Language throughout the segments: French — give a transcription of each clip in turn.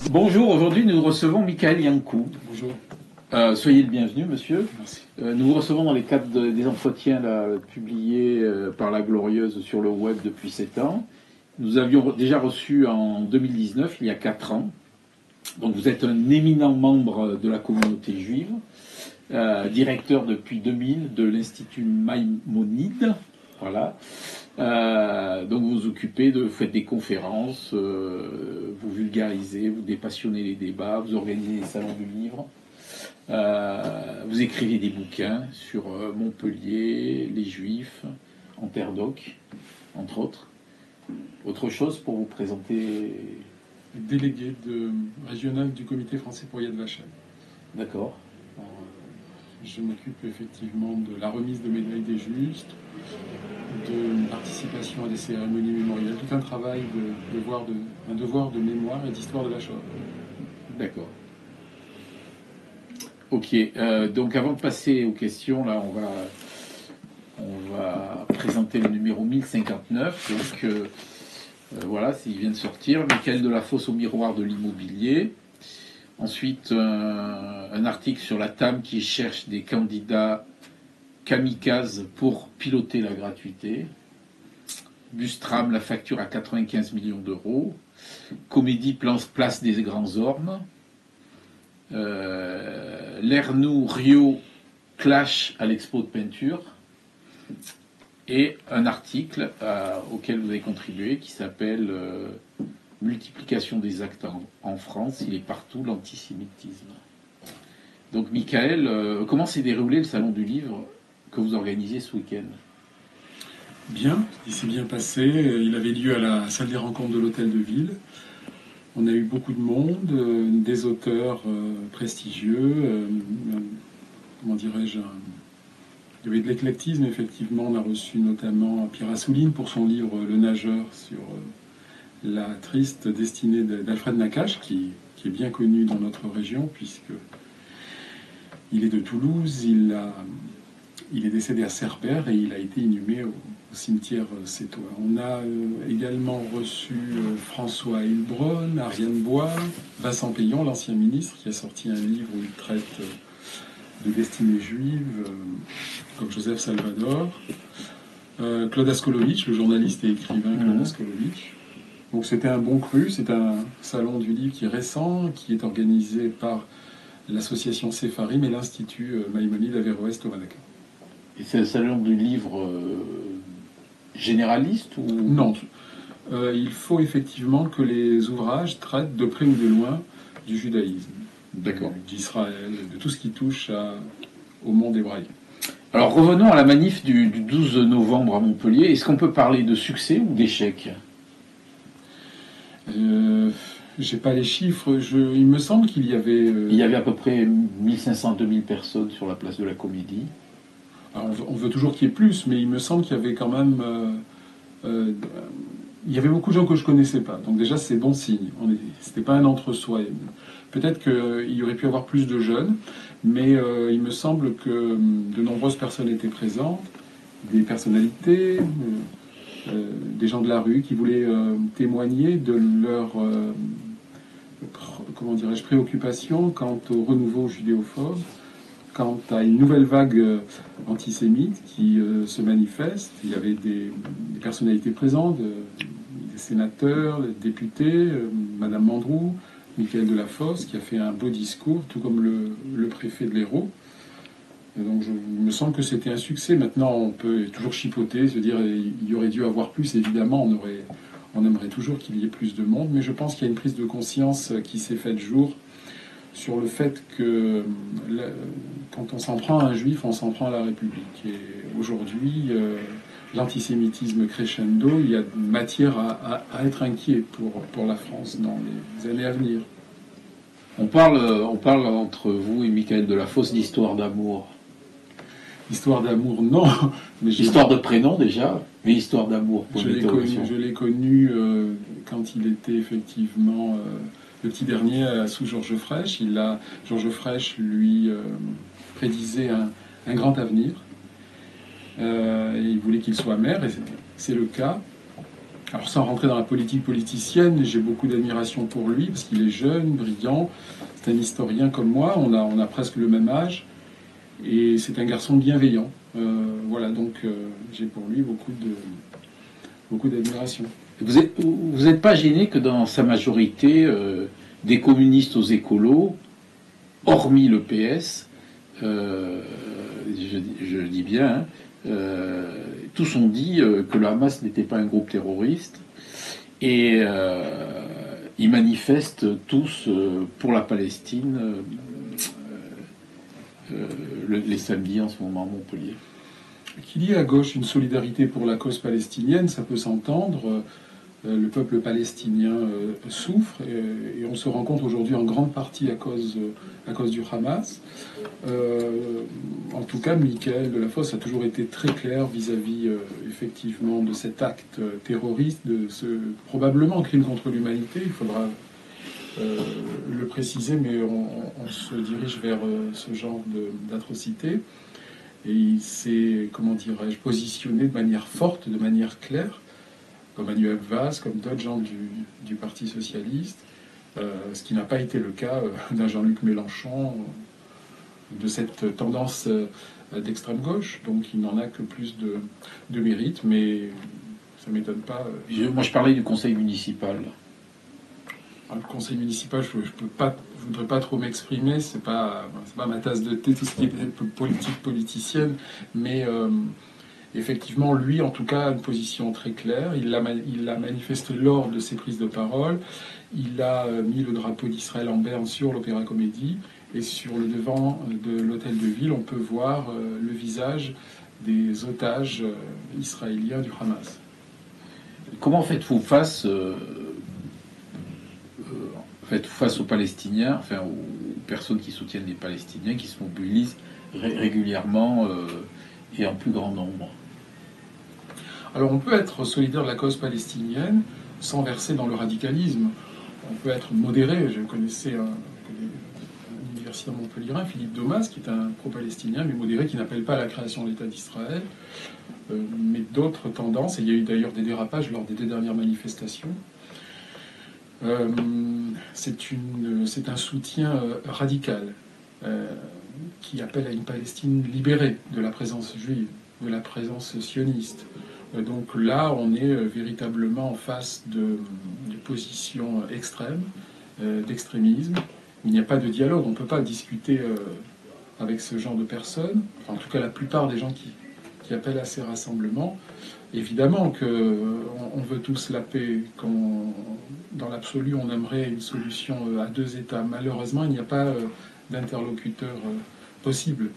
Bonjour, aujourd'hui nous recevons Michael Yankou. Bonjour. Soyez le bienvenu, monsieur. Merci. Nous vous recevons dans les cadres des entretiens là, publiés par la Glorieuse sur le web depuis 7 ans. Nous avions déjà reçu en 2019, il y a 4 ans. Donc vous êtes un éminent membre de la communauté juive, directeur depuis 2000 de l'Institut Maïmonide. Voilà. Donc vous vous occupez vous faites des conférences, vous vulgarisez, vous dépassionnez les débats, vous organisez des salons du livre, vous écrivez des bouquins sur Montpellier, les Juifs, en Terre d'Oc, entre autres. Autre chose pour vous présenter? Délégué régional du comité français pour Yad Vashem. D'accord. Je m'occupe effectivement de la remise de médailles des justes, de participation à des cérémonies mémorielles, tout un travail un devoir de mémoire et d'histoire de la Shoah. D'accord. Ok, donc avant de passer aux questions, là on va présenter le numéro 1059. Donc voilà, il vient de sortir. Michael Delafosse au miroir de l'immobilier. Ensuite, un article sur la TAM qui cherche des candidats kamikazes pour piloter la gratuité. Bustram, la facture à 95 millions d'euros. Comédie place des grands ormes. Lernoux, Rio, clash à l'expo de peinture. Et un article auquel vous avez contribué qui s'appelle Multiplication des actes en France, il est partout, l'antisémitisme. Donc Michael, comment s'est déroulé le salon du livre que vous organisez ce week-end? Bien, il s'est bien passé. Il avait lieu à la salle des rencontres de l'Hôtel de Ville. On a eu beaucoup de monde, des auteurs prestigieux, comment dirais-je, il y avait de l'éclectisme, effectivement. On a reçu notamment Pierre Assouline pour son livre Le Nageur sur la triste destinée d'Alfred Nakache, qui est bien connu dans notre région, puisque il est de Toulouse, il est décédé à Cerbère et il a été inhumé au cimetière Sétois. On a également reçu François Heilbronn, Ariane Bois, Vincent Payon, l'ancien ministre, qui a sorti un livre où il traite de destinée juive, comme Joseph Salvador, Claude Askolovitch, le journaliste et écrivain Claude Askolovitch. Donc c'était un bon cru, c'est un salon du livre qui est récent, qui est organisé par l'association Sepharim et l'Institut Maïmonide Averroès Tomanaka. Et c'est un salon du livre généraliste ou... Non. Il faut effectivement que les ouvrages traitent de près ou de loin du judaïsme, d'Israël, de tout ce qui touche au monde hébraïque. Alors revenons à la manif du 12 novembre à Montpellier. Est-ce qu'on peut parler de succès ou d'échec? J'ai pas les chiffres. Il me semble qu'il y avait... Il y avait à peu près 1500-2000 personnes sur la place de la Comédie. Alors on veut toujours qu'il y ait plus, mais il me semble qu'il y avait quand même... il y avait beaucoup de gens que je connaissais pas. Donc déjà, c'est bon signe. C'était pas un entre-soi. Peut-être qu'il y aurait pu y avoir plus de jeunes, mais il me semble que de nombreuses personnes étaient présentes, des personnalités, des gens de la rue qui voulaient témoigner de leur préoccupation quant au renouveau judéophobe, quant à une nouvelle vague antisémite qui se manifeste. Il y avait des personnalités présentes, des sénateurs, des députés, Madame Mandrou, Michael Delafosse, qui a fait un beau discours, tout comme le préfet de l'Hérault. Donc il me semble que c'était un succès. Maintenant, on peut toujours chipoter, se dire il y aurait dû avoir plus. Évidemment, on aimerait toujours qu'il y ait plus de monde, mais je pense qu'il y a une prise de conscience qui s'est faite jour sur le fait que quand on s'en prend à un juif, on s'en prend à la République. Et aujourd'hui, l'antisémitisme crescendo, il y a matière à être inquiet pour la France dans les années à venir. On parle entre vous et Michael Delafosse d'histoire d'amour. Histoire d'amour, non. Mais histoire de prénom déjà, mais histoire d'amour. Je l'ai connu quand il était effectivement le petit dernier sous Georges Frêche. Georges Frêche lui prédisait un grand avenir. Et il voulait qu'il soit maire, et c'est le cas. Alors sans rentrer dans la politique politicienne, j'ai beaucoup d'admiration pour lui, parce qu'il est jeune, brillant, c'est un historien comme moi, on a presque le même âge, et c'est un garçon bienveillant. Voilà, donc j'ai pour lui beaucoup d'admiration. Vous n'êtes pas gêné que dans sa majorité, des communistes aux écolos, hormis le PS, je dis bien, hein, tous ont dit que le Hamas n'était pas un groupe terroriste et ils manifestent tous pour la Palestine les samedis en ce moment à Montpellier. Qu'il y ait à gauche une solidarité pour la cause palestinienne, ça peut s'entendre. Le peuple palestinien souffre et on se rend compte aujourd'hui en grande partie à cause du Hamas. En tout cas, Mickaël Delafosse a toujours été très clair vis-à-vis effectivement de cet acte terroriste, de ce probablement crime contre l'humanité. Il faudra le préciser, mais on se dirige vers ce genre d'atrocité. Et il s'est, comment dirais-je, positionné de manière forte, de manière claire, comme Manuel Valls, comme d'autres gens du Parti socialiste, ce qui n'a pas été le cas d'un Jean-Luc Mélenchon, de cette tendance d'extrême gauche. Donc il n'en a que plus de mérite, mais ça ne m'étonne pas. Moi je parlais du conseil municipal. Le conseil municipal, je ne voudrais pas trop m'exprimer, c'est pas ma tasse de thé, tout ce qui est politique politicienne, mais effectivement, lui, en tout cas, a une position très claire. Il l'a manifesté lors de ses prises de parole. Il a mis le drapeau d'Israël en berne sur l'Opéra Comédie. Et sur le devant de l'hôtel de ville, on peut voir le visage des otages israéliens du Hamas. Comment faites-vous face aux Palestiniens, enfin aux personnes qui soutiennent les Palestiniens, qui se mobilisent régulièrement et en plus grand nombre? Alors on peut être solidaire de la cause palestinienne sans verser dans le radicalisme. On peut être modéré. Je connaissais un universitaire montpellierin, Philippe Domas, qui est un pro-palestinien, mais modéré, qui n'appelle pas à la création de l'État d'Israël, mais d'autres tendances. Et il y a eu d'ailleurs des dérapages lors des 2 dernières manifestations. C'est un soutien radical qui appelle à une Palestine libérée de la présence juive, de la présence sioniste. Donc là, on est véritablement en face de positions extrêmes, d'extrémisme. Il n'y a pas de dialogue, on ne peut pas discuter avec ce genre de personnes. Enfin, en tout cas, la plupart des gens qui appellent à ces rassemblements. Évidemment qu'on veut tous la paix, dans l'absolu, on aimerait une solution à 2 États. Malheureusement, il n'y a pas d'interlocuteur possible.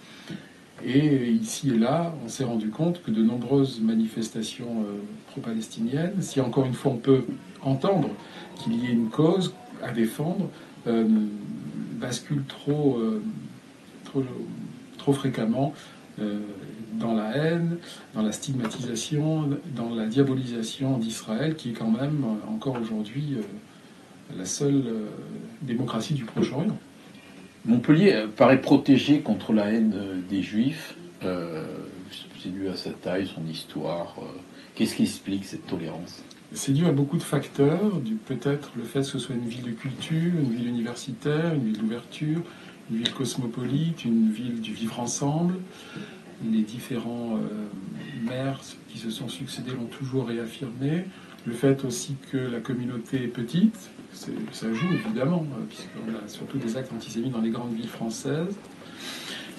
Et ici et là, on s'est rendu compte que de nombreuses manifestations pro-palestiniennes, si encore une fois on peut entendre qu'il y ait une cause à défendre, basculent trop fréquemment dans la haine, dans la stigmatisation, dans la diabolisation d'Israël, qui est quand même encore aujourd'hui la seule démocratie du Proche-Orient. Montpellier paraît protégé contre la haine des Juifs. C'est dû à sa taille, son histoire. Qu'est-ce qui explique cette tolérance? C'est dû à beaucoup de facteurs, peut-être le fait que ce soit une ville de culture, une ville universitaire, une ville d'ouverture, une ville cosmopolite, une ville du vivre ensemble. Les différents maires qui se sont succédés l'ont toujours réaffirmé. Le fait aussi que la communauté est petite, ça joue évidemment, puisqu'on a surtout des actes antisémites dans les grandes villes françaises.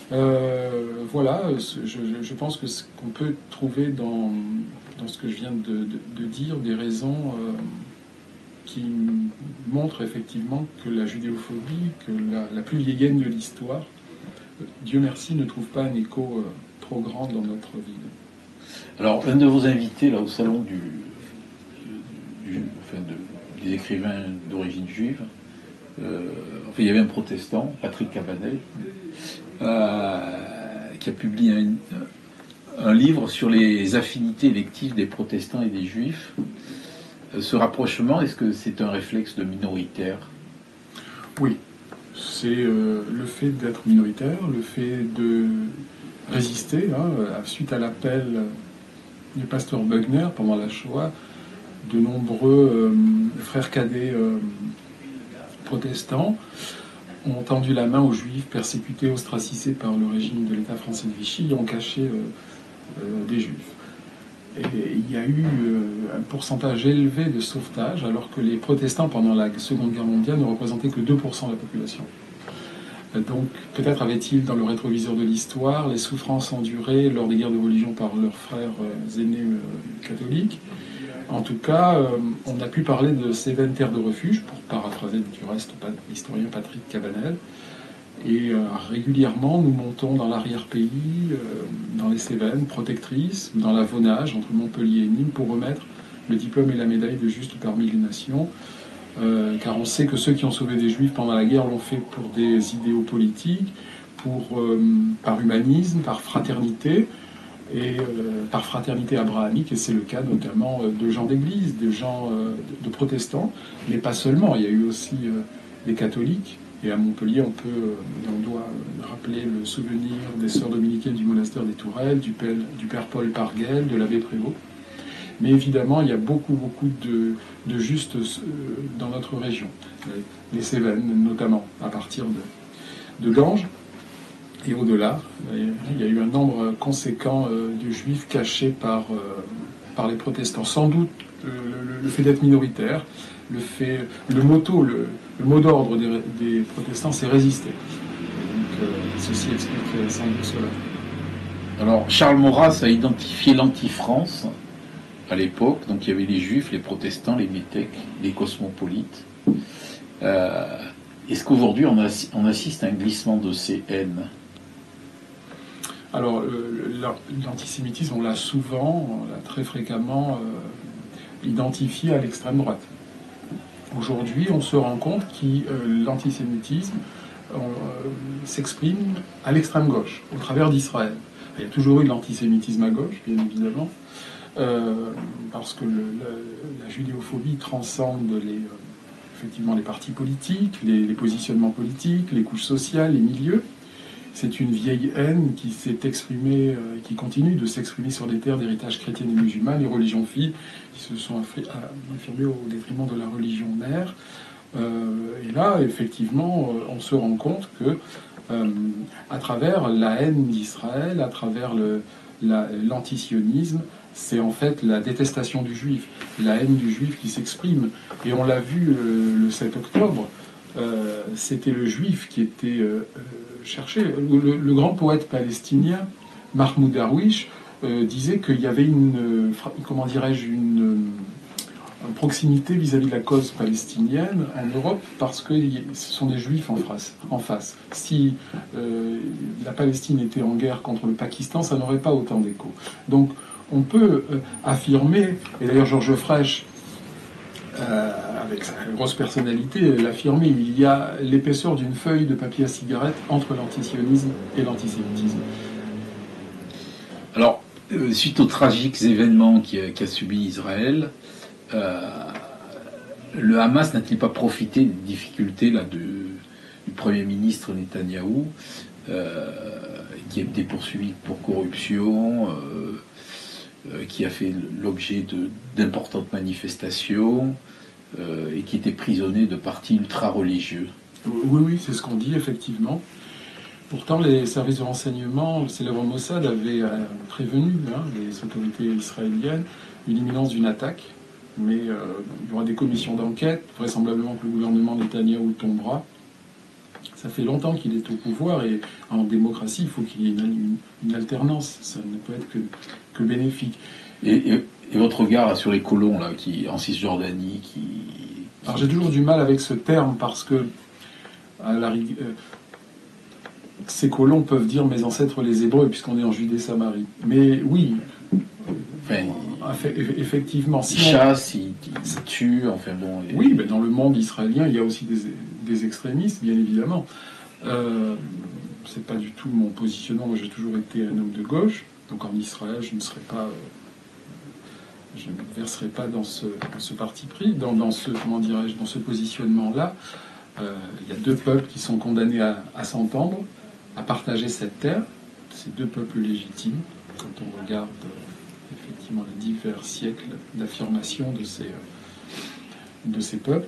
Voilà, je pense que ce qu'on peut trouver dans ce que je viens de dire, des raisons qui montrent effectivement que la judéophobie, que la plus vieille haine de l'histoire, Dieu merci, ne trouve pas un écho trop grand dans notre ville. Alors, un de vos invités là au salon des écrivains d'origine juive, il y avait un protestant, Patrick Cabanel, qui a publié un livre sur les affinités électives des protestants et des juifs. Ce rapprochement, est-ce que c'est un réflexe de minoritaire? Oui, c'est le fait d'être minoritaire, le fait de résister, suite à l'appel du pasteur Bugner pendant la Shoah, de nombreux frères cadets protestants ont tendu la main aux juifs persécutés, ostracisés par le régime de l'État français de Vichy et ont caché des juifs. Et il y a eu un pourcentage élevé de sauvetage, alors que les protestants, pendant la Seconde Guerre mondiale, ne représentaient que 2% de la population. Donc, peut-être avait-il dans le rétroviseur de l'histoire les souffrances endurées lors des guerres de religion par leurs frères aînés catholiques. En tout cas, on a pu parler de Cévennes terre de refuge, pour paraphraser du reste l'historien Patrick Cabanel. Et régulièrement, nous montons dans l'arrière-pays, dans les Cévennes, protectrices, dans la Vaunage, entre Montpellier et Nîmes, pour remettre le diplôme et la médaille de Juste parmi les nations. Car on sait que ceux qui ont sauvé des Juifs pendant la guerre l'ont fait pour des idéaux politiques, par humanisme, par fraternité, et par fraternité abrahamique, et c'est le cas notamment de gens d'église, de gens de protestants, mais pas seulement, il y a eu aussi des catholiques, et à Montpellier on doit rappeler le souvenir des sœurs dominicaines du monastère des Tourelles, du père Paul Parguel, de l'abbé Prévost. Mais évidemment, il y a beaucoup de justes dans notre région, les Cévennes notamment, à partir de Ganges. Et au-delà, il y a eu un nombre conséquent de juifs cachés par les protestants. Sans doute le fait d'être minoritaire, le mot d'ordre des protestants, c'est résister. Donc ceci explique sans doute cela. Alors Charles Maurras a identifié l'anti-France à l'époque, donc il y avait les juifs, les protestants, les métèques, les cosmopolites. Est-ce qu'aujourd'hui on assiste à un glissement de ces haines ? Alors, l'antisémitisme, on l'a très fréquemment identifié à l'extrême droite. Aujourd'hui, on se rend compte que l'antisémitisme s'exprime à l'extrême gauche, au travers d'Israël. Il y a toujours eu de l'antisémitisme à gauche, bien évidemment, parce que la judéophobie transcende effectivement les partis politiques, les positionnements politiques, les couches sociales, les milieux. C'est une vieille haine qui s'est exprimée, qui continue de s'exprimer sur les terres d'héritage chrétien et musulman, les religions filles qui se sont affirmées au détriment de la religion mère. Et là, effectivement, on se rend compte que, à travers la haine d'Israël, à travers l'antisionisme, c'est en fait la détestation du juif, la haine du juif qui s'exprime. Et on l'a vu le 7 octobre. C'était le juif qui était cherché. Le grand poète palestinien Mahmoud Darwish disait qu'il y avait une proximité vis-à-vis de la cause palestinienne en Europe parce que ce sont des juifs en face. Si la Palestine était en guerre contre le Pakistan, ça n'aurait pas autant d'écho. Donc on peut affirmer, et d'ailleurs Georges Frêche, avec sa grosse personnalité, l'affirmer, il y a l'épaisseur d'une feuille de papier à cigarette entre l'antisionisme et l'antisémitisme. Alors, suite aux tragiques événements qu'a subi Israël, le Hamas n'a-t-il pas profité des difficultés du Premier ministre Netanyahou, qui a été poursuivi pour corruption, qui a fait l'objet d'importantes manifestations et qui était prisonnier de partis ultra-religieux? Oui, c'est ce qu'on dit, effectivement. Pourtant, les services de renseignement, le célèbre Mossad avait prévenu les autorités israéliennes d'une imminence d'une attaque. Mais il y aura des commissions d'enquête, vraisemblablement que le gouvernement Netanyahou tombera. Ça fait longtemps qu'il est au pouvoir et en démocratie, il faut qu'il y ait une alternance. Ça ne peut être que bénéfique. Et votre regard sur les colons là, en Cisjordanie Alors j'ai toujours du mal avec ce terme parce que ces colons peuvent dire mes ancêtres les Hébreux puisqu'on est en Judée-Samarie. Mais oui, effectivement. Ils chassent, ils tuent, enfin bon... Oui, mais dans le monde israélien, il y a aussi des extrémistes, bien évidemment. C'est pas du tout mon positionnement. Moi, j'ai toujours été un homme de gauche. Donc en Israël, je ne verserai pas dans ce parti pris, dans ce positionnement-là. Il y a deux peuples qui sont condamnés à s'entendre, à partager cette terre. Ces deux peuples légitimes, quand on regarde effectivement effectivement les divers siècles d'affirmation de ces peuples.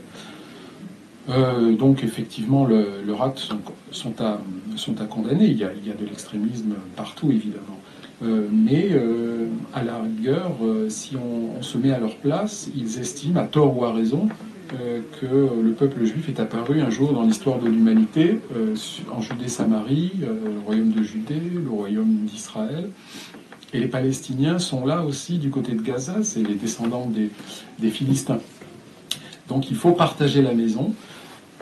Donc effectivement, leurs actes sont à condamner. Il y a de l'extrémisme partout, évidemment. Mais à la rigueur, si on se met à leur place, ils estiment, à tort ou à raison, que le peuple juif est apparu un jour dans l'histoire de l'humanité, en Judée-Samarie, le royaume de Judée, le royaume d'Israël. Et les Palestiniens sont là aussi du côté de Gaza, c'est les descendants des Philistins. Donc il faut partager la maison.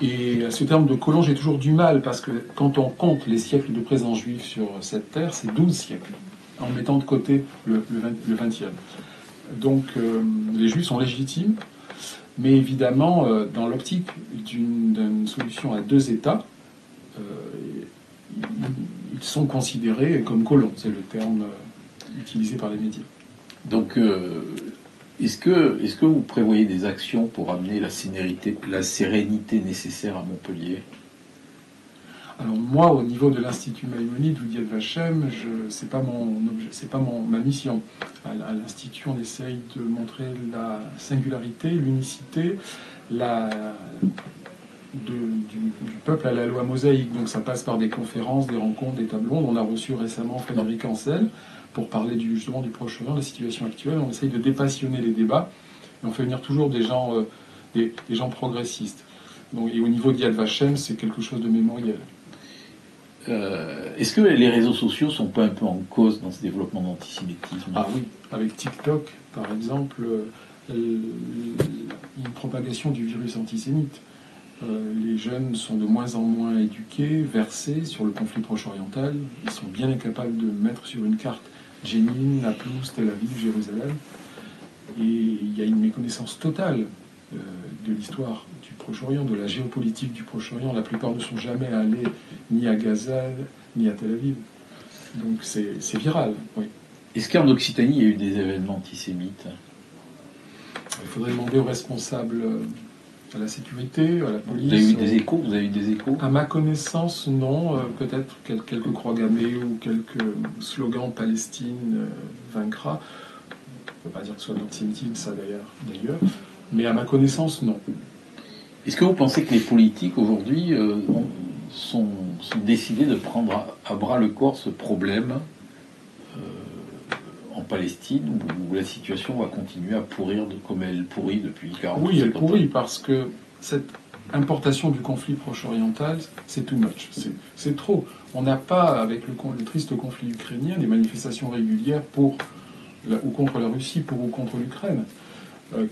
Et à ce terme de colon, j'ai toujours du mal, parce que quand on compte les siècles de présence juive sur cette terre, c'est 12 siècles, en mettant de côté le 20e. Donc les juifs sont légitimes, mais évidemment, dans l'optique d'une solution à deux États, ils sont considérés comme colons, c'est le terme utilisé par les médias. Donc, est-ce que vous prévoyez des actions pour amener la sérénité nécessaire à Montpellier? Alors moi, au niveau de l'Institut Maïmonide ou d'Yad Vashem, c'est pas ma mission. À l'Institut, on essaye de montrer la singularité, l'unicité, du peuple à la loi mosaïque. Donc ça passe par des conférences, des rencontres, des tables rondes. On a reçu récemment Frédéric Ancel pour parler justement du Proche-Orient, de la situation actuelle. On essaye de dépassionner les débats et on fait venir toujours des gens progressistes. Donc, et au niveau d'Yad Vashem, c'est quelque chose de mémoriel. Est-ce que les réseaux sociaux sont pas un peu en cause dans ce développement d'antisémitisme? Ah oui, avec TikTok, par exemple, une propagation du virus antisémite. Les jeunes sont de moins en moins éduqués, versés sur le conflit proche-oriental. Ils sont bien incapables de mettre sur une carte Jenin, Naplouse, Tel Aviv, Jérusalem. Et il y a une méconnaissance totale de l'histoire du Proche-Orient, de la géopolitique du Proche-Orient. La plupart ne sont jamais allés ni à Gaza, ni à Tel Aviv. Donc c'est viral, oui. Est-ce qu'en Occitanie, il y a eu des événements antisémites? Il faudrait demander aux responsables, à la sécurité, à la police. Vous avez eu des échos? À ma connaissance, non. Peut-être quelques croix gammées ou quelques slogans Palestine vaincra. On ne peut pas dire que ce soit de l'antisémitisme, ça d'ailleurs. Mais à ma connaissance, non. Est-ce que vous pensez que les politiques aujourd'hui sont décidés de prendre à bras le corps ce problème en Palestine, où la situation va continuer à pourrir comme elle pourrit depuis 40 ans? Oui, elle pourrit parce que cette importation du conflit proche-oriental, c'est too much. C'est trop. On n'a pas, avec le triste conflit ukrainien, des manifestations régulières pour ou contre la Russie, pour ou contre l'Ukraine.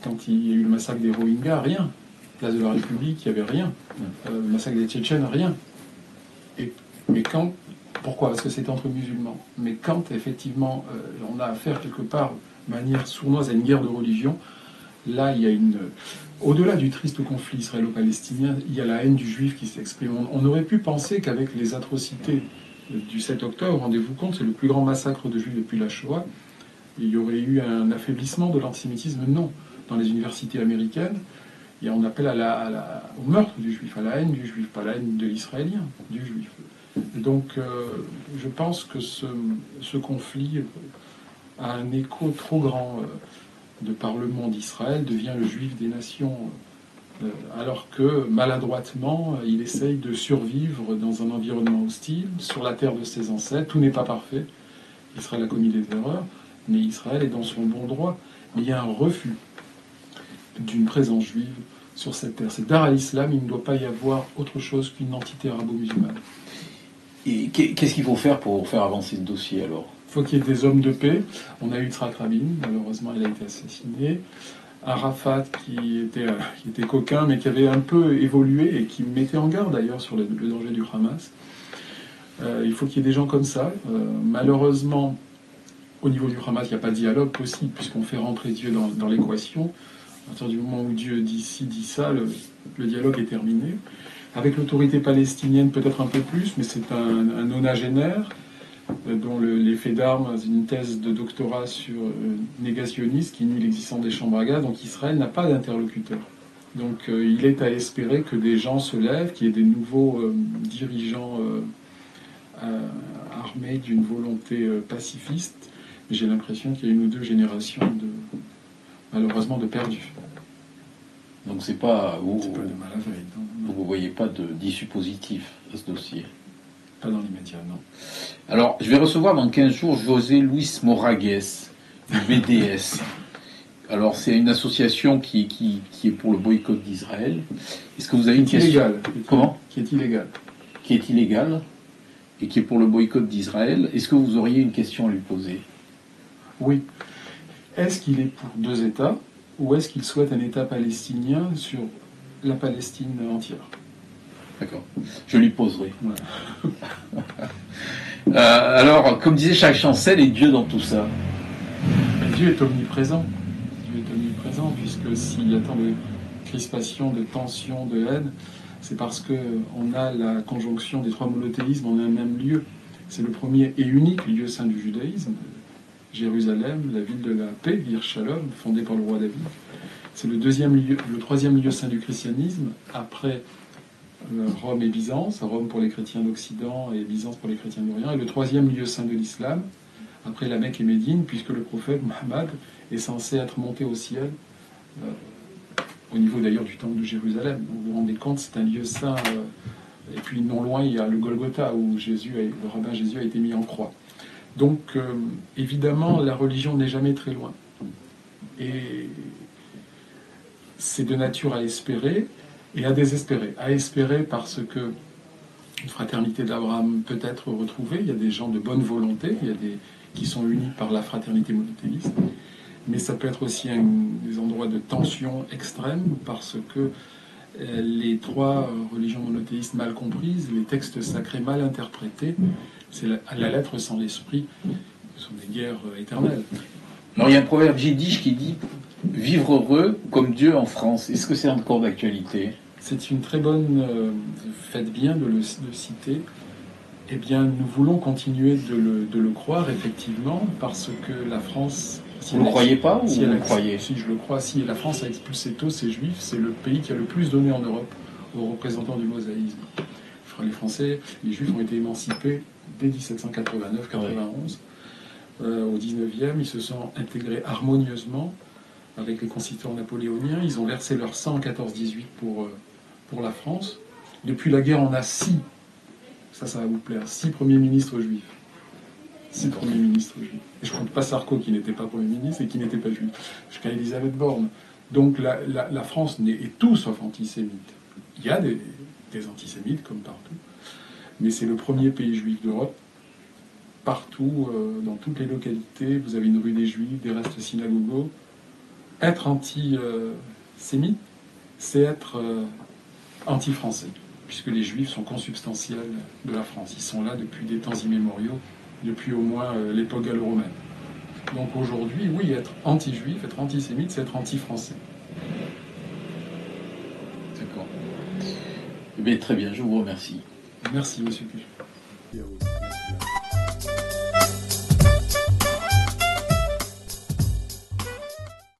Quand il y a eu le massacre des Rohingyas, rien. Place de la République, il n'y avait rien. Le massacre des Tchétchènes, rien. Mais quand... Pourquoi? Parce que c'est entre musulmans. Mais quand, effectivement, on a affaire quelque part, de manière sournoise, à une guerre de religion, là, il y a au-delà du triste conflit israélo-palestinien, il y a la haine du juif qui s'exprime. On aurait pu penser qu'avec les atrocités du 7 octobre, rendez-vous compte, c'est le plus grand massacre de juifs depuis la Shoah, il y aurait eu un affaiblissement de l'antisémitisme. Non. Dans les universités américaines, on appelle au meurtre du juif, à la haine du juif, pas la haine de l'israélien, du juif. Donc, je pense que ce conflit a un écho trop grand de par le monde. Israël devient le juif des nations, alors que maladroitement, il essaye de survivre dans un environnement hostile, sur la terre de ses ancêtres. Tout n'est pas parfait. Israël a commis des erreurs, mais Israël est dans son bon droit. Mais il y a un refus d'une présence juive sur cette terre. C'est Dar al-Islam, il ne doit pas y avoir autre chose qu'une entité arabo-musulmane. Et qu'est-ce qu'il faut faire pour faire avancer ce dossier alors? Il faut qu'il y ait des hommes de paix. On a eu Yitzhak Rabin, malheureusement il a été assassiné. Arafat qui était coquin mais qui avait un peu évolué et qui mettait en garde d'ailleurs sur le danger du Hamas. Il faut qu'il y ait des gens comme ça. Malheureusement, au niveau du Hamas, il n'y a pas de dialogue possible puisqu'on fait rentrer Dieu dans l'équation. À partir du moment où Dieu dit ci, dit ça, le dialogue est terminé. Avec l'autorité palestinienne, peut-être un peu plus, mais c'est un nonagénaire dont les faits d'armes, une thèse de doctorat sur négationniste qui nie l'existence des chambres à gaz. Donc Israël n'a pas d'interlocuteur. Donc il est à espérer que des gens se lèvent, qu'il y ait des nouveaux dirigeants armés d'une volonté pacifiste Mais j'ai l'impression qu'il y a une ou deux générations, malheureusement, de perdus. Donc c'est pas... C'est pas de mal à veille, non. Vous ne voyez pas d'issue positive à ce dossier? Pas dans l'immédiat, non. Alors, je vais recevoir dans 15 jours José Luis Moragues, du BDS. Alors, c'est une association qui est pour le boycott d'Israël. Est-ce que vous avez une question? Illégal. Comment? Qui est illégal. Qui est illégal et qui est pour le boycott d'Israël. Est-ce que vous auriez une question à lui poser? Oui. Est-ce qu'il est pour deux États ou est-ce qu'il souhaite un État palestinien sur la Palestine entière? D'accord. Je lui poserai. Voilà. Alors, comme disait Charles Chancel, est Dieu dans tout ça? Mais Dieu est omniprésent. Dieu est omniprésent, puisque s'il y a tant de crispation, de tension, de haine, c'est parce qu'on a la conjonction des trois monothéismes en un même lieu. C'est le premier et unique lieu saint du judaïsme, Jérusalem, la ville de la paix, Ir Shalom, fondée par le roi David. C'est le troisième lieu saint du christianisme, après Rome et Byzance, Rome pour les chrétiens d'Occident et Byzance pour les chrétiens d'Orient, et le troisième lieu saint de l'islam, après la Mecque et Médine, puisque le prophète Mohammed est censé être monté au ciel, au niveau d'ailleurs du temple de Jérusalem. Donc, vous vous rendez compte, c'est un lieu saint. Et puis non loin, il y a le Golgotha, où le rabbin Jésus a été mis en croix. Donc, évidemment, la religion n'est jamais très loin. Et c'est de nature à espérer et à désespérer. À espérer parce que une fraternité d'Abraham peut être retrouvée. Il y a des gens de bonne volonté, qui sont unis par la fraternité monothéiste. Mais ça peut être aussi des endroits de tension extrême parce que les trois religions monothéistes mal comprises, les textes sacrés mal interprétés, c'est la lettre sans l'esprit, ce sont des guerres éternelles. Alors il y a un proverbe yiddish qui dit « Vivre heureux comme Dieu en France ». Est-ce que c'est encore d'actualité? C'est une très bonne... faites bien de le citer. Eh bien, nous voulons continuer de le croire, effectivement, parce que la France... Vous ne le croyez pas ou si vous elle le croyez? Si je le crois, si la France a expulsé tous ses juifs, c'est le pays qui a le plus donné en Europe aux représentants du mosaïsme. Les Français, les juifs ont été émancipés dès 1789-91. Au 19e, ils se sont intégrés harmonieusement avec les conquistadors napoléoniens. Ils ont versé leur sang en 14-18 pour la France. Depuis la guerre, on a 6, ça va vous plaire, 6 premiers ministres juifs. 6 premiers ministres juifs. Et je ne compte pas Sarko qui n'était pas Premier ministre et qui n'était pas juif. Jusqu'à Elisabeth Borne. Donc la France est tout sauf antisémite. Il y a des antisémites comme partout. Mais c'est le premier pays juif d'Europe. Partout, dans toutes les localités, vous avez une rue des Juifs, des restes synagogaux. Être antisémite, c'est être anti-français, puisque les Juifs sont consubstantiels de la France. Ils sont là depuis des temps immémoriaux, depuis au moins l'époque gallo-romaine. Donc aujourd'hui, oui, être anti-juif, être antisémite, c'est être anti-français. D'accord. Eh bien, très bien, je vous remercie. Merci, monsieur Cuchet.